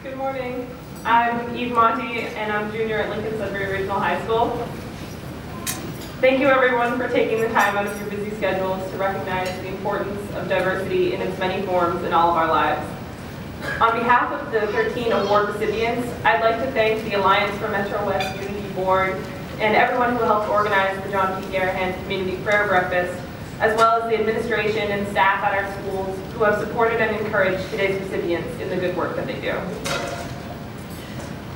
Good morning. I'm Eve Montie, and I'm junior at Lincoln Sudbury Regional High School. Thank you everyone for taking the time out of your busy schedules to recognize the importance of diversity in its many forms in all of our lives. On behalf of the 13 award recipients, I'd like to thank the Alliance for MetroWest Unity Board and everyone who helped organize the John P. Garrahan Community Prayer Breakfast, as well as the administration and staff at our schools who have supported and encouraged today's recipients in the good work that they do.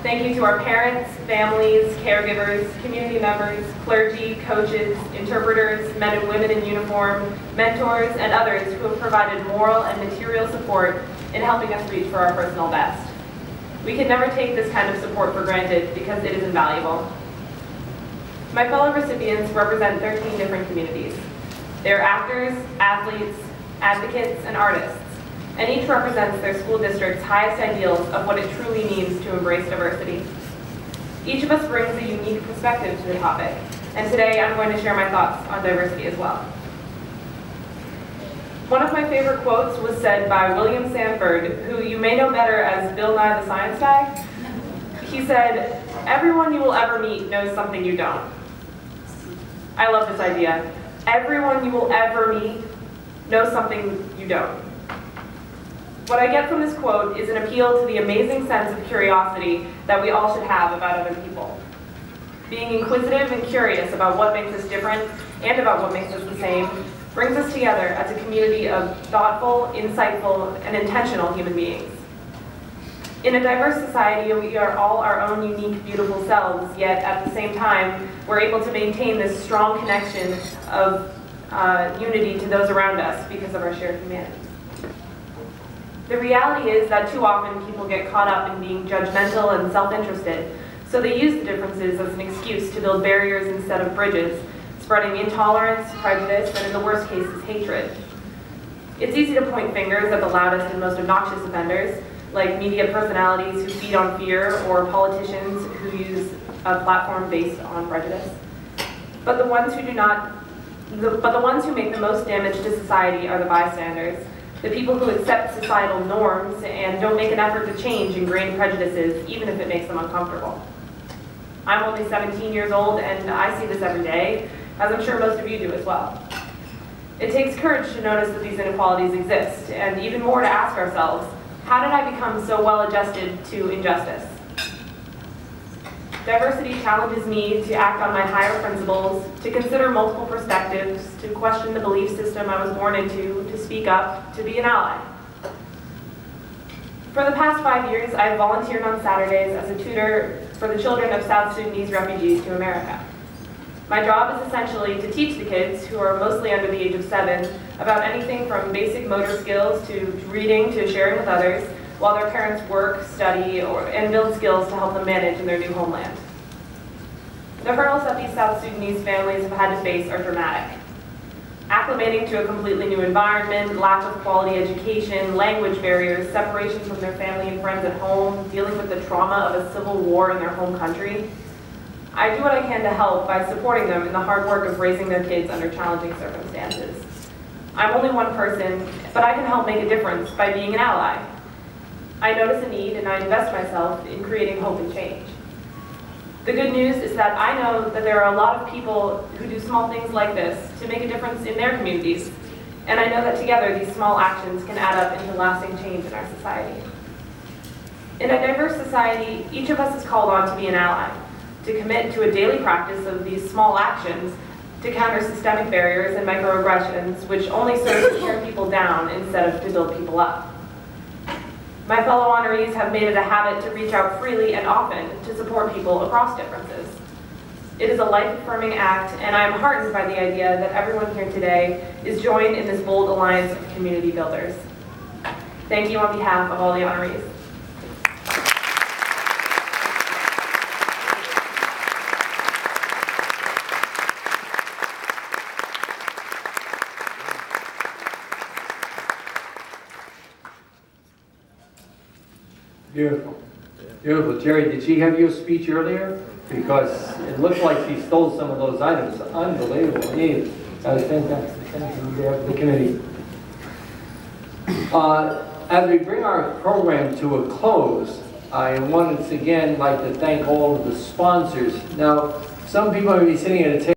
Thank you to our parents, families, caregivers, community members, clergy, coaches, interpreters, men and women in uniform, mentors, and others who have provided moral and material support in helping us reach for our personal best. We can never take this kind of support for granted because it is invaluable. My fellow recipients represent 13 different communities. They are actors, athletes, advocates, and artists, and each represents their school district's highest ideals of what it truly means to embrace diversity. Each of us brings a unique perspective to the topic, and today I'm going to share my thoughts on diversity as well. One of my favorite quotes was said by William Sanford, who you may know better as Bill Nye the Science Guy. He said, "Everyone you will ever meet knows something you don't." I love this idea. Everyone you will ever meet knows something you don't. What I get from this quote is an appeal to the amazing sense of curiosity that we all should have about other people. Being inquisitive and curious about what makes us different and about what makes us the same brings us together as a community of thoughtful, insightful, and intentional human beings. In a diverse society, we are all our own unique, beautiful selves, yet at the same time, we're able to maintain this strong connection of unity to those around us because of our shared humanity. The reality is that too often people get caught up in being judgmental and self-interested, so they use the differences as an excuse to build barriers instead of bridges, spreading intolerance, prejudice, and in the worst cases, hatred. It's easy to point fingers at the loudest and most obnoxious offenders, like media personalities who feed on fear or politicians who use a platform based on prejudice. But the ones who make the most damage to society are the bystanders, the people who accept societal norms and don't make an effort to change ingrained prejudices, even if it makes them uncomfortable. I'm only 17 years old and I see this every day, as I'm sure most of you do as well. It takes courage to notice that these inequalities exist, and even more to ask ourselves, how did I become so well adjusted to injustice? Diversity challenges me to act on my higher principles, to consider multiple perspectives, to question the belief system I was born into, to speak up, to be an ally. For the past 5 years, I've volunteered on Saturdays as a tutor for the children of South Sudanese refugees to America. My job is essentially to teach the kids, who are mostly under the age of 7, about anything from basic motor skills to reading to sharing with others, while their parents work, study, and build skills to help them manage in their new homeland. The hurdles that these South Sudanese families have had to face are dramatic. Acclimating to a completely new environment, lack of quality education, language barriers, separation from their family and friends at home, dealing with the trauma of a civil war in their home country. I do what I can to help by supporting them in the hard work of raising their kids under challenging circumstances. I'm only one person, but I can help make a difference by being an ally. I notice a need and I invest myself in creating hope and change. The good news is that I know that there are a lot of people who do small things like this to make a difference in their communities, and I know that together these small actions can add up into lasting change in our society. In a diverse society, each of us is called on to be an ally, to commit to a daily practice of these small actions to counter systemic barriers and microaggressions, which only serve to tear people down instead of to build people up. My fellow honorees have made it a habit to reach out freely and often to support people across differences. It is a life-affirming act, and I am heartened by the idea that everyone here today is joined in this bold alliance of community builders. Thank you on behalf of all the honorees. Beautiful. Beautiful. Jerry, did she have your speech earlier? Because it looked like she stole some of those items. Unbelievable. Eve, that was fantastic. Thank you on behalf of the committee. As we bring our program to a close, I once again like to thank all of the sponsors. Now, some people may be sitting at a table